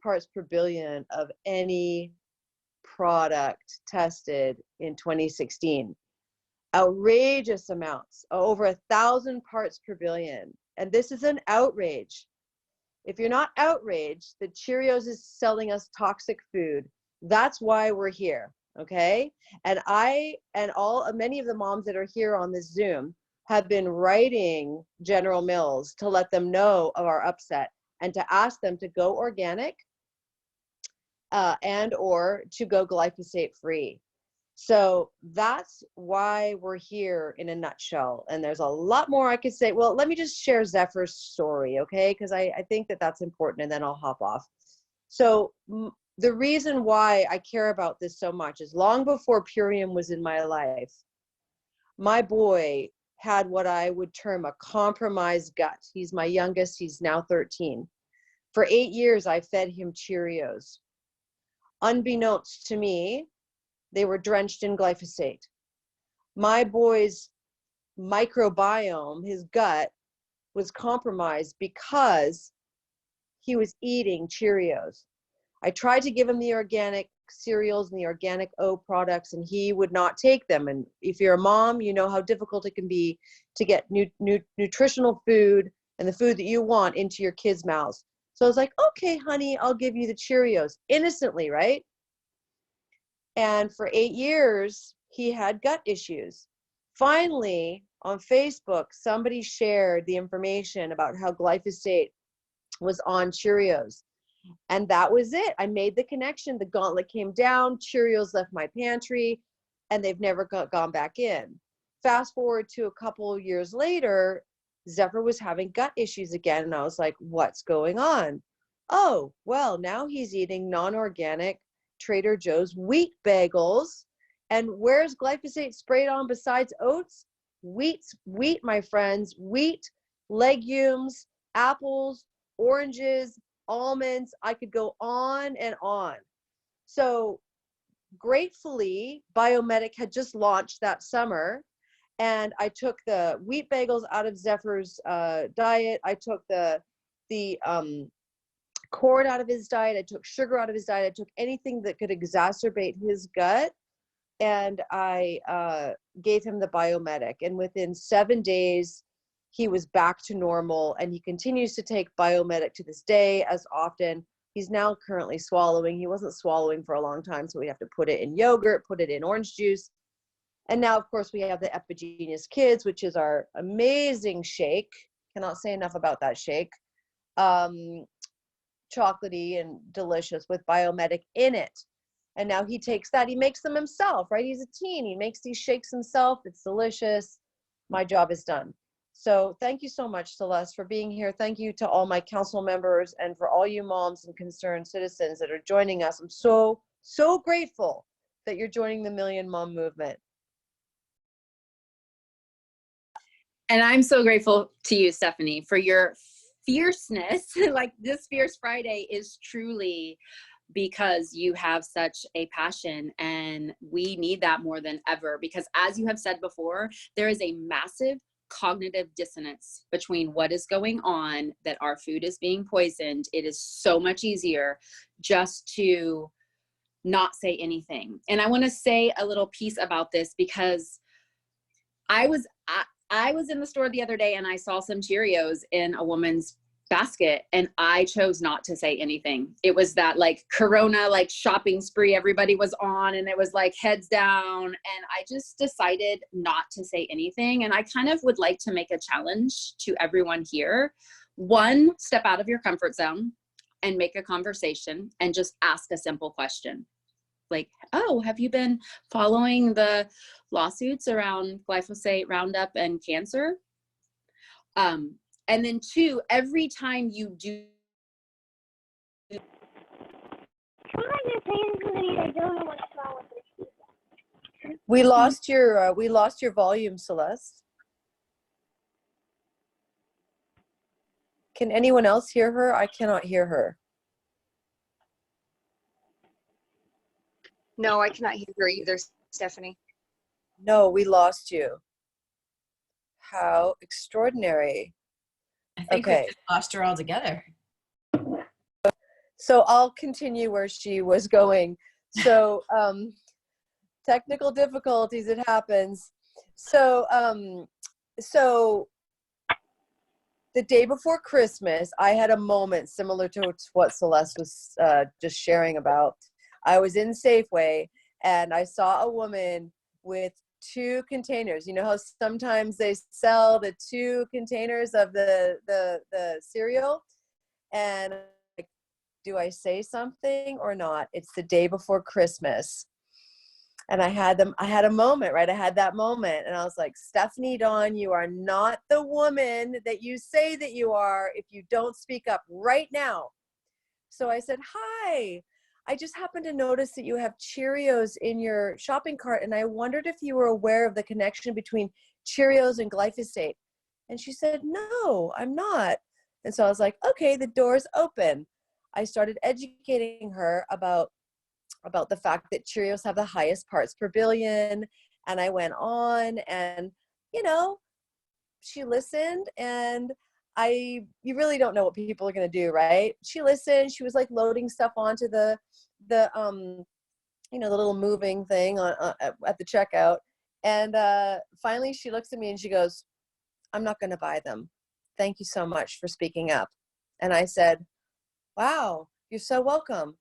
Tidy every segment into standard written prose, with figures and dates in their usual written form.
parts per billion of any product tested in 2016. Outrageous amounts, over 1,000 parts per billion. And this is an outrage. If you're not outraged that Cheerios is selling us toxic food, that's why we're here, okay? And many of the moms that are here on this Zoom have been writing General Mills to let them know of our upset and to ask them to go organic and or to go glyphosate free. So that's why we're here in a nutshell. And there's a lot more I could say. Well, let me just share Zephyr's story, okay? Because I think that that's important, and then I'll hop off. So the reason why I care about this so much is long before Purium was in my life, my boy had what I would term a compromised gut. He's my youngest. He's now 13. For 8 years, I fed him Cheerios. Unbeknownst to me, they were drenched in glyphosate. My boy's microbiome, his gut, was compromised because he was eating Cheerios. I tried to give him the organic cereals and the organic O products, and he would not take them. And if you're a mom, you know how difficult it can be to get nutritional food and the food that you want into your kids' mouths. So I was like, okay, honey, I'll give you the Cheerios. Innocently, right? And for 8 years, he had gut issues. Finally, on Facebook, somebody shared the information about how glyphosate was on Cheerios. And that was it. I made the connection. The gauntlet came down. Cheerios left my pantry, and they've never gone back in. Fast forward to a couple of years later, Zephyr was having gut issues again. And I was like, what's going on? Oh, well, now he's eating non-organic Trader Joe's wheat bagels. And where's glyphosate sprayed on besides oats? Wheat, my friends, wheat, legumes, apples, oranges, almonds. I could go on and on. So gratefully, Biomedic had just launched that summer, and I took the wheat bagels out of Zephyr's diet. I took the corn out of his diet. I took sugar out of his diet. I took anything that could exacerbate his gut, and I gave him the Biomedic. And within 7 days, he was back to normal, and he continues to take Biomedic to this day as often. He's now currently swallowing. He wasn't swallowing for a long time, so we have to put it in yogurt, put it in orange juice. And now, of course, we have the Epigenius Kids, which is our amazing shake. Cannot say enough about that shake. Chocolatey and delicious with Biomedic in it. And now he takes that. He makes them himself, right? He's a teen. He makes these shakes himself. It's delicious. My job is done. So thank you so much, Celeste, for being here. Thank you to all my council members and for all you moms and concerned citizens that are joining us. I'm so, so grateful that you're joining the Million Mom movement. And I'm so grateful to you, Stephanie, for your fierceness. Like, this Fierce Friday is truly because you have such a passion, and we need that more than ever, because as you have said before, there is a massive cognitive dissonance between what is going on, that our food is being poisoned. It is so much easier just to not say anything. And I want to say a little piece about this, because I was in the store the other day and I saw some Cheerios in a woman's basket, and I chose not to say anything. It was that like Corona, like shopping spree everybody was on, and it was like heads down, and I just decided not to say anything. And I kind of would like to make a challenge to everyone here. One, step out of your comfort zone and make a conversation and just ask a simple question. Like, oh, have you been following the lawsuits around glyphosate, Roundup, and cancer? And then two, every time you do. We lost your volume, Celeste. Can anyone else hear her? I cannot hear her. No, I cannot hear her either, Stephanie. No, we lost you. How extraordinary. I think we just lost her altogether. So I'll continue where she was going. So technical difficulties, it happens. So so the day before Christmas, I had a moment similar to what Celeste was just sharing about. I was in Safeway and I saw a woman with 2 containers. You know how sometimes they sell the 2 containers of the cereal? And like, do I say something or not? It's the day before Christmas. And I had a moment, right? I had that moment and I was like, Stephanie Dawn, you are not the woman that you say that you are if you don't speak up right now. So I said, hi, I just happened to notice that you have Cheerios in your shopping cart. And I wondered if you were aware of the connection between Cheerios and glyphosate. And she said, no, I'm not. And so I was like, okay, the door's open. I started educating her about the fact that Cheerios have the highest parts per billion. And I went on and, you know, she listened and you really don't know what people are going to do, right? She listened. She was like loading stuff onto the you know, the little moving thing at the checkout. And finally she looks at me and she goes, I'm not going to buy them. Thank you so much for speaking up. And I said, wow, you're so welcome.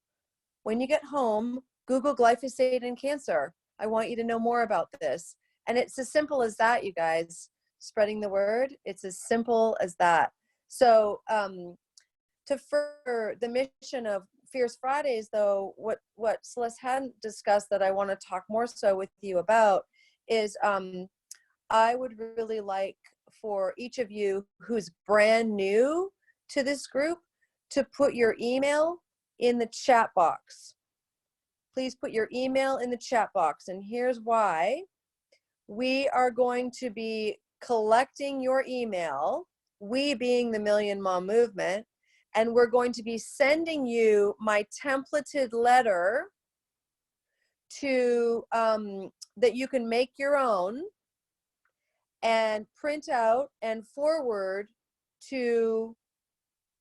When you get home, Google glyphosate and cancer. I want you to know more about this. And it's as simple as that, you guys. Spreading the word, it's as simple as that. So to further the mission of Fierce Fridays, though, what Celeste hadn't discussed that I want to talk more so with you about is I would really like for each of you who's brand new to this group to put your email in the chat box. Please put your email in the chat box. And here's why. We are going to be collecting your email, we being the Million Mom Movement, and we're going to be sending you my templated letter to that you can make your own and print out and forward to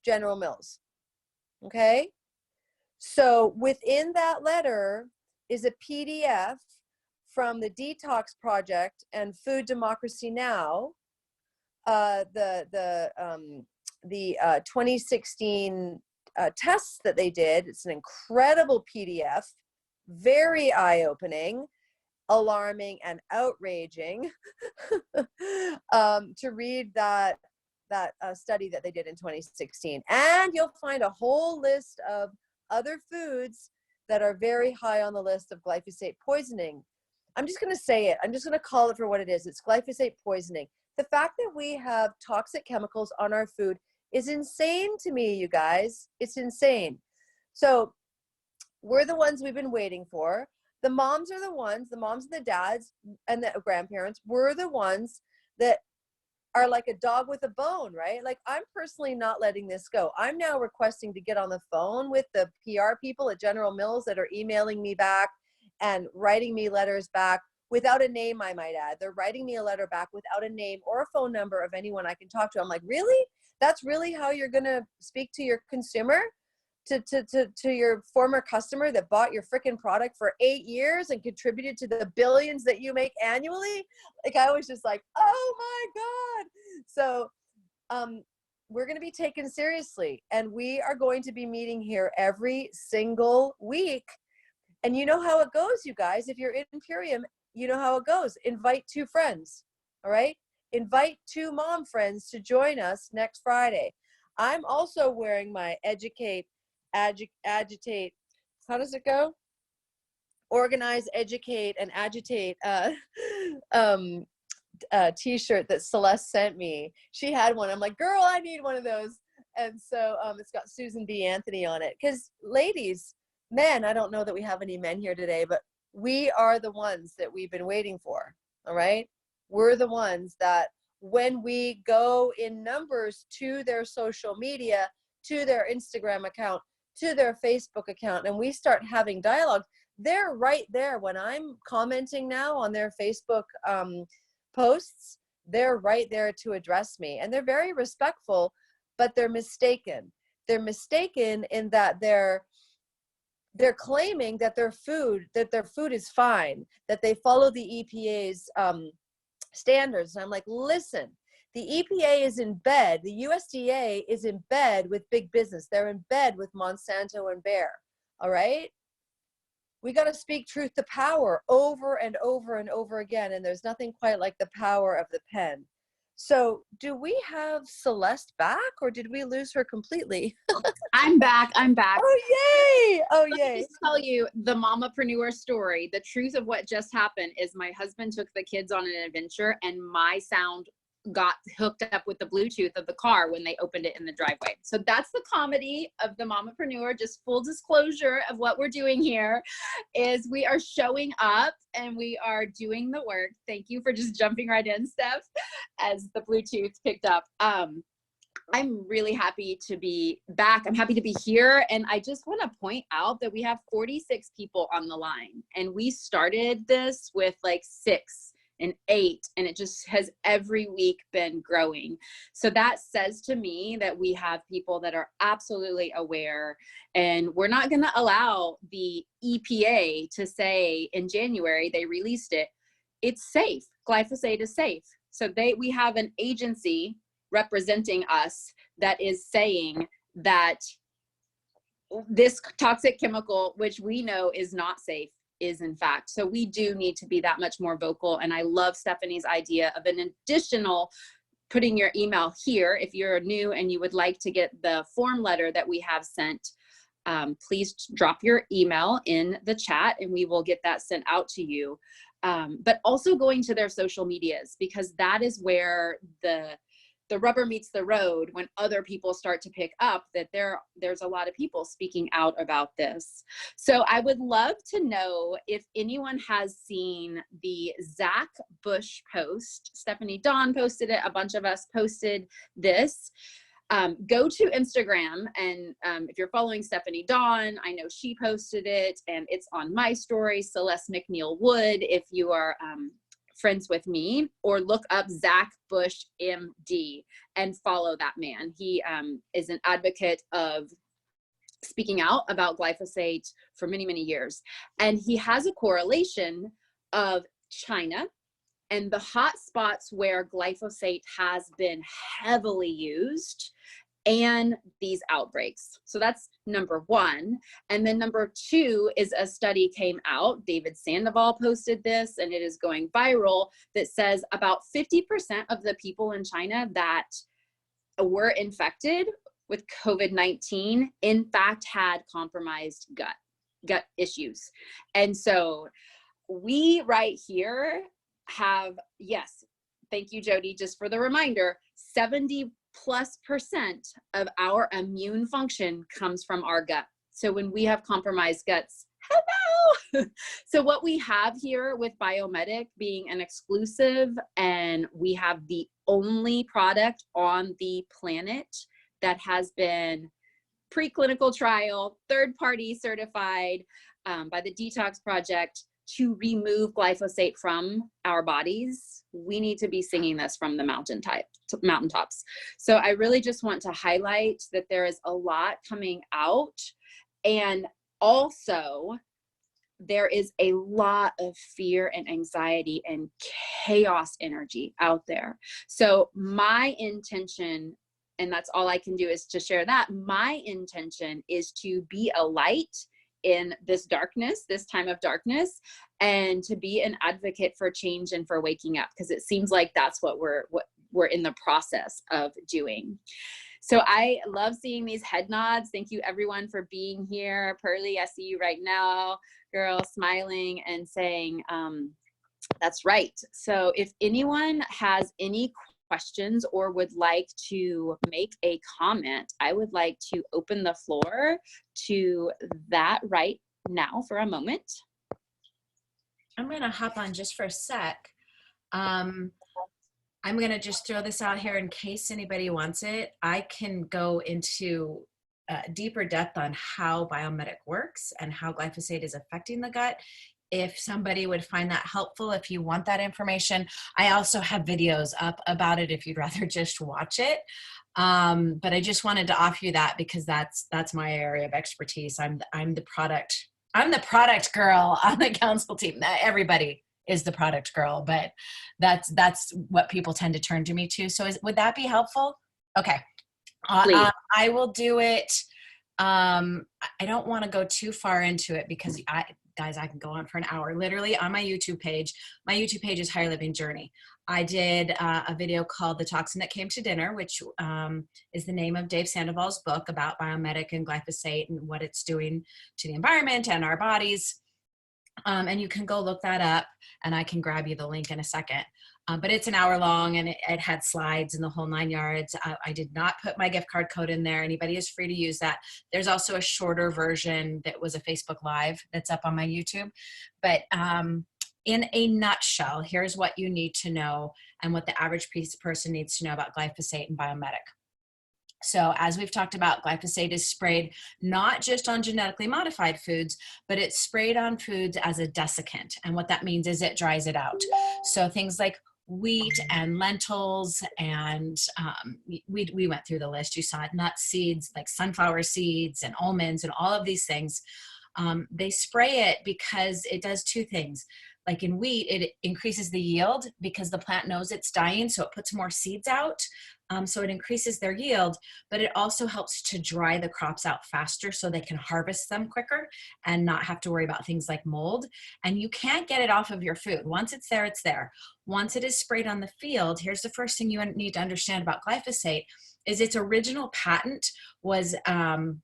General Mills. Okay? So within that letter is a PDF from the Detox Project and Food Democracy Now, the 2016 tests that they did. It's an incredible PDF, very eye-opening, alarming, and outraging to read that study that they did in 2016. And you'll find a whole list of other foods that are very high on the list of glyphosate poisoning. I'm just going to say it. I'm just going to call it for what it is. It's glyphosate poisoning. The fact that we have toxic chemicals on our food is insane to me, you guys. It's insane. So we're the ones we've been waiting for. The moms are the ones, the moms and the dads and the grandparents, we're the ones that are like a dog with a bone, right? Like, I'm personally not letting this go. I'm now requesting to get on the phone with the PR people at General Mills that are emailing me back and writing me letters back without a name, I might add. They're writing me a letter back without a name or a phone number of anyone I can talk to. I'm like, really? That's really how you're going to speak to your consumer? To your former customer that bought your freaking product for 8 years and contributed to the billions that you make annually? Like, I was just like, oh my God. So we're going to be taken seriously, and we are going to be meeting here every single week. And you know how it goes, you guys. If you're in Imperium, you know how it goes. Invite 2 friends, all right? Invite 2 mom friends to join us next Friday. I'm also wearing my agitate, how does it go? Organize, educate, and agitate t-shirt that Celeste sent me. She had one. I'm like, girl, I need one of those. And so it's got Susan B. Anthony on it. Because ladies, men, I don't know that we have any men here today, but we are the ones that we've been waiting for, all right? We're the ones that when we go in numbers to their social media, to their Instagram account, to their Facebook account, and we start having dialogue, they're right there. When I'm commenting now on their Facebook posts, they're right there to address me. And they're very respectful, but they're mistaken. they're mistaken in that they're claiming that their food is fine, that they follow the EPA's standards. And I'm like, listen, the EPA is in bed, the USDA is in bed with big business. They're in bed with Monsanto and Bayer. All right. We got to speak truth to power over and over and over again. And there's nothing quite like the power of the pen. So do we have Celeste back, or did we lose her completely? I'm back. Oh, yay. Oh, Let yay. me just tell you the mamapreneur story. The truth of what just happened is my husband took the kids on an adventure, and my sound got hooked up with the Bluetooth of the car when they opened it in the driveway. So that's the comedy of the mamapreneur. Just full disclosure of what we're doing here is we are showing up and we are doing the work. Thank you for just jumping right in, Steph, as the Bluetooth picked up. I'm really happy to be back. I'm happy to be here. And I just want to point out that we have 46 people on the line, and we started this with like 6 and 8, and it just has every week been growing. So that says to me that we have people that are absolutely aware, and we're not going to allow the EPA to say in January, they released it, it's safe. Glyphosate is safe. So we have an agency representing us that is saying that this toxic chemical, which we know is not safe, is in fact. So we do need to be that much more vocal. And I love Stephanie's idea of an additional putting your email here. If you're new and you would like to get the form letter that we have sent, please drop your email in the chat and we will get that sent out to you. But also going to their social medias, because that is where the rubber meets the road, when other people start to pick up that there's a lot of people speaking out about this. So I would love to know if anyone has seen the Zach Bush post. Stephanie Dawn posted it. A bunch of us posted this. Go to Instagram, and if you're following Stephanie Dawn, I know she posted it, and it's on my story, Celeste McNeil Wood, if you are friends with me, or look up Zach Bush MD and follow that man. He is an advocate of speaking out about glyphosate for many, many years. And he has a correlation of China and the hot spots where glyphosate has been heavily used and these outbreaks. So that's number one. And then number 2 is a study came out, David Sandoval posted this, and it is going viral, that says about 50% of the people in China that were infected with COVID-19, in fact, had compromised gut issues. And so we right here have, yes, thank you, Jody, just for the reminder, 70+% of our immune function comes from our gut. So when we have compromised guts, hello. So what we have here with Biomedic being an exclusive, and we have the only product on the planet that has been preclinical trial, third-party certified by the Detox Project to remove glyphosate from our bodies. We need to be singing this from the mountaintops. So I really just want to highlight that there is a lot coming out, and also there is a lot of fear and anxiety and chaos energy out there. So my intention, and that's all I can do is to share that, my intention is to be a light in this darkness, this time of darkness, and to be an advocate for change and for waking up, because it seems like that's what we're in the process of doing. So I love seeing these head nods. Thank you everyone for being here. Pearly, I see you right now, girl, smiling and saying, that's right. So if anyone has any questions or would like to make a comment, I would like to open the floor to that right now for a moment. I'm going to hop on just for a sec. I'm going to just throw this out here in case anybody wants it. I can go into deeper depth on how Biomedic works and how glyphosate is affecting the gut. If somebody would find that helpful, if you want that information. I also have videos up about it if you'd rather just watch it. But I just wanted to offer you that because that's my area of expertise. I'm the product girl on the council team. Everybody is the product girl, but that's what people tend to turn to me to. So would that be helpful? Okay. Please. I will do it. I don't want to go too far into it because guys, I can go on for an hour. Literally on my YouTube page is Higher Living Journey. I did a video called The Toxin That Came to Dinner, which is the name of Dave Sandoval's book about biomedic and glyphosate and what it's doing to the environment and our bodies. And you can go look that up, and I can grab you the link in a second. But it's an hour long, and it had slides and the whole 9 yards. I did not put my gift card code in there. Anybody is free to use that. There's also a shorter version that was a Facebook Live that's up on my YouTube. But in a nutshell, here's what you need to know and what the average person needs to know about glyphosate and biomedic. So as we've talked about, glyphosate is sprayed not just on genetically modified foods, but it's sprayed on foods as a desiccant. And what that means is it dries it out. So things like wheat and lentils, and we went through the list. You saw nuts, seeds, like sunflower seeds and almonds and all of these things. They spray it because it does two things. Like in wheat, it increases the yield because the plant knows it's dying, so it puts more seeds out. So it increases their yield, but it also helps to dry the crops out faster so they can harvest them quicker and not have to worry about things like mold. And you can't get it off of your food. Once it's there, it's there. Once it is sprayed on the field, here's the first thing you need to understand about glyphosate is its original patent was I'm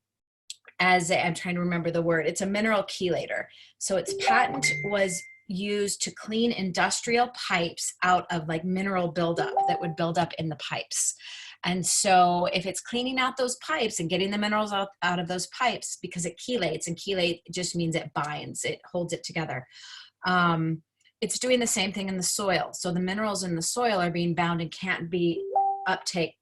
trying to remember the word, it's a mineral chelator. So its patent was used to clean industrial pipes out of like mineral buildup that would build up in the pipes. And so if it's cleaning out those pipes and getting the minerals out of those pipes, because it chelates, and chelate just means it binds, it holds it together. It's doing the same thing in the soil. So the minerals in the soil are being bound and can't be uptook.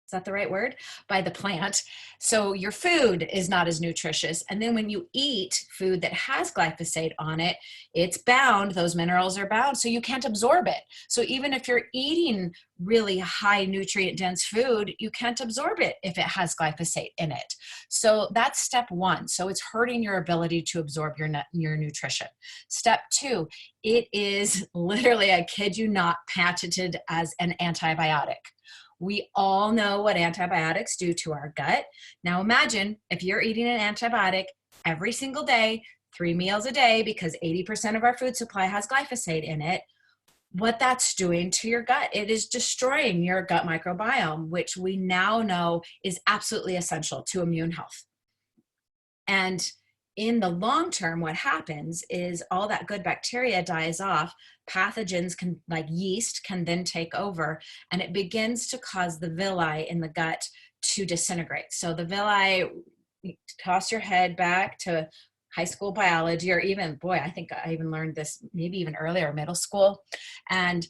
Is that the right word? By the plant. So your food is not as nutritious. And then when you eat food that has glyphosate on it, it's bound, those minerals are bound, so you can't absorb it. So even if you're eating really high nutrient dense food, you can't absorb it if it has glyphosate in it. So that's step one. So it's hurting your ability to absorb your nutrition. Step two, it is literally, I kid you not, patented as an antibiotic. We all know what antibiotics do to our gut. Now imagine if you're eating an antibiotic every single day, 3 meals a day, because 80% of our food supply has glyphosate in it, what that's doing to your gut. It is destroying your gut microbiome, which we now know is absolutely essential to immune health. And in the long term, what happens is all that good bacteria dies off. Pathogens like yeast can then take over, and it begins to cause the villi in the gut to disintegrate. So the villi, toss your head back to high school biology, or even, I think I even learned this maybe even earlier, middle school. And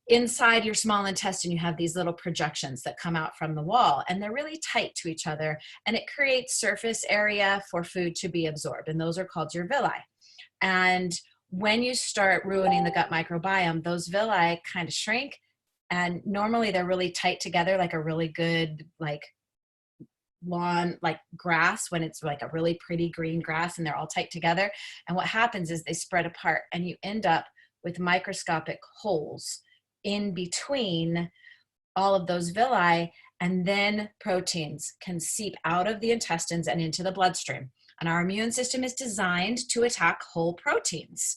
inside your small intestine, you have these little projections that come out from the wall, and they're really tight to each other, and it creates surface area for food to be absorbed, and those are called your villi. And when you start ruining the gut microbiome, those villi kind of shrink, and normally they're really tight together, like a really good lawn, like grass, when it's like a really pretty green grass and they're all tight together. And what happens is they spread apart, and you end up with microscopic holes in between all of those villi, and then proteins can seep out of the intestines and into the bloodstream. And our immune system is designed to attack whole proteins.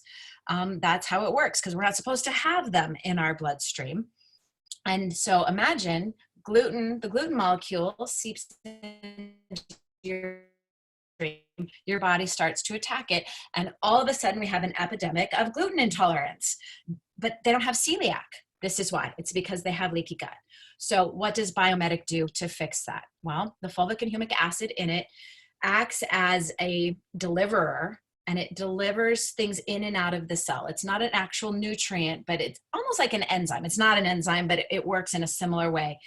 That's how it works, because we're not supposed to have them in our bloodstream. And so imagine the gluten molecule seeps into your body starts to attack it, and all of a sudden we have an epidemic of gluten intolerance. But they don't have celiac. This is why. It's because they have leaky gut. So what does biomedic do to fix that? Well, the fulvic and humic acid in it acts as a deliverer, and it delivers things in and out of the cell. It's not an actual nutrient, but it's almost like an enzyme. It's not an enzyme, but it works in a similar way.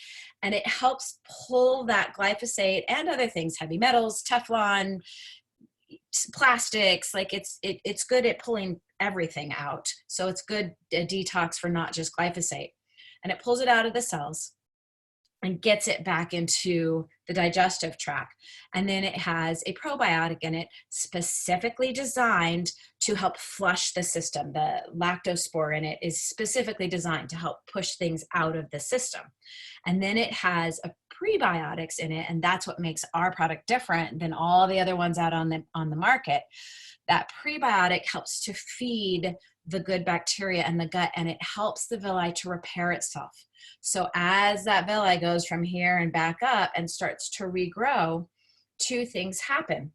And it helps pull that glyphosate and other things, heavy metals, Teflon, plastics, like it's good at pulling everything out. So it's good a detox for not just glyphosate. And it pulls it out of the cells. and gets it back into the digestive tract. And then it has a probiotic in it specifically designed to help flush the system. The lactospore in it is specifically designed to help push things out of the system. And then it has a prebiotics in it, and that's what makes our product different than all the other ones out on the market. That prebiotic helps to feed the good bacteria in the gut, and it helps the villi to repair itself. So as that villi goes from here and back up and starts to regrow, two things happen.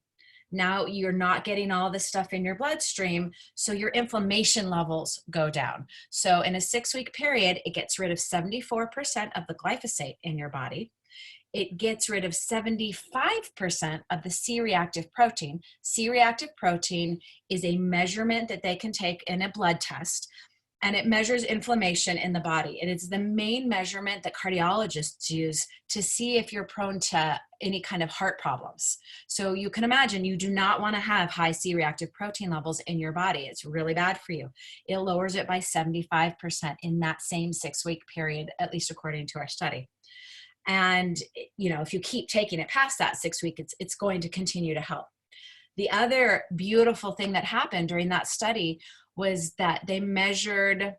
Now you're not getting all this stuff in your bloodstream, so your inflammation levels go down. So in a 6-week period, it gets rid of 74% of the glyphosate in your body. It gets rid of 75% of the C-reactive protein. C-reactive protein is a measurement that they can take in a blood test, and it measures inflammation in the body. It is the main measurement that cardiologists use to see if you're prone to any kind of heart problems. So you can imagine you do not want to have high C-reactive protein levels in your body. It's really bad for you. It lowers it by 75% in that same 6-week period, at least according to our study. And, you know, if you keep taking it past that 6 week, it's going to continue to help. The other beautiful thing that happened during that study was that they measured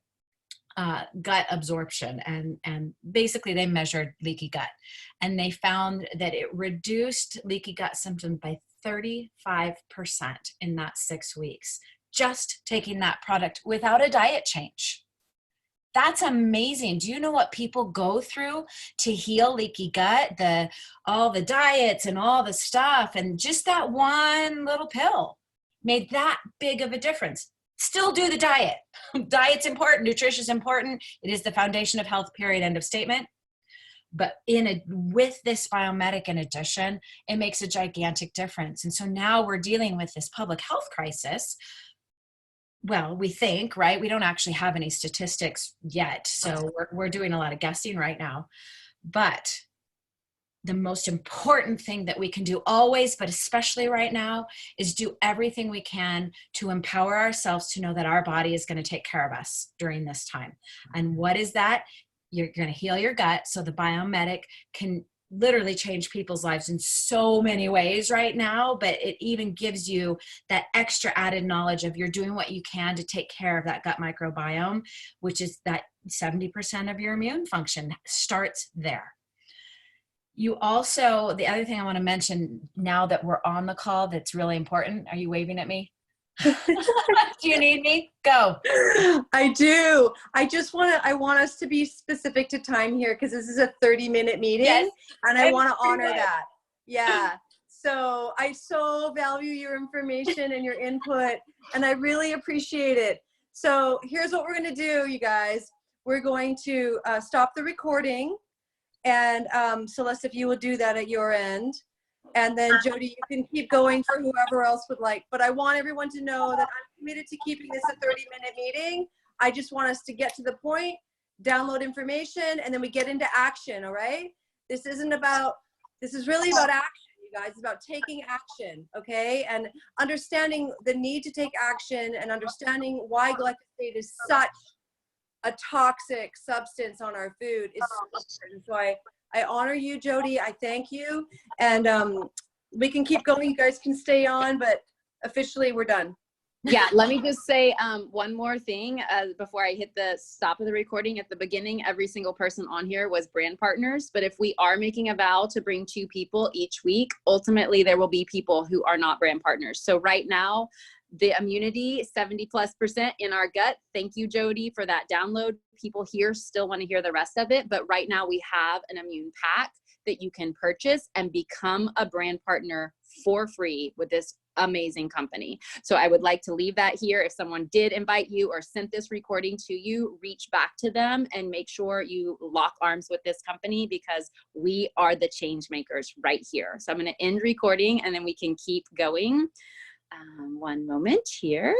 gut absorption, and basically they measured leaky gut, and they found that it reduced leaky gut symptoms by 35% in that 6 weeks, just taking that product without a diet change. That's amazing. Do you know what people go through to heal leaky gut? All the diets and all the stuff, and just that one little pill made that big of a difference. Still do the diet. Diet's important. Nutrition's important. It is the foundation of health, period, end of statement. But with this biomimetic in addition, it makes a gigantic difference. And so now we're dealing with this public health crisis. Well, we think, right? We don't actually have any statistics yet. So we're doing a lot of guessing right now. But the most important thing that we can do always, but especially right now, is do everything we can to empower ourselves to know that our body is going to take care of us during this time. And what is that? You're going to heal your gut so the biomimetic can literally change people's lives in so many ways right now, but it even gives you that extra added knowledge of you're doing what you can to take care of that gut microbiome, which is that 70% of your immune function starts there. You also, the other thing I want to mention now that we're on the call that's really important, are you waving at me? Do you need me? Go. I do. I want us to be specific to time here because this is a 30-minute meeting. Yes. And I want to honor that. Yeah. So I so value your information and your input, and I really appreciate it. So here's what we're going to do, you guys. We're going to stop the recording. And Celeste, if you will do that at your end. And then Jody, you can keep going for whoever else would like. But I want everyone to know that I'm committed to keeping this a 30-minute meeting. I just want us to get to the point, download information, and then we get into action, all right? This is really about action, you guys. It's about taking action, okay? And understanding the need to take action and understanding why glyphosate is such a toxic substance on our food is so important. So I honor you, Jody. I thank you. And we can keep going. You guys can stay on, but officially we're done. Yeah, let me just say one more thing before I hit the stop of the recording. At the beginning, every single person on here was brand partners. But if we are making a vow to bring 2 people each week, ultimately there will be people who are not brand partners. So right now, the immunity, 70+% in our gut. Thank you, Jody, for that download. People here still want to hear the rest of it. But right now we have an immune pack that you can purchase and become a brand partner for free with this amazing company. So I would like to leave that here. If someone did invite you or sent this recording to you, reach back to them and make sure you lock arms with this company because we are the change makers right here. So I'm going to end recording and then we can keep going. One moment here.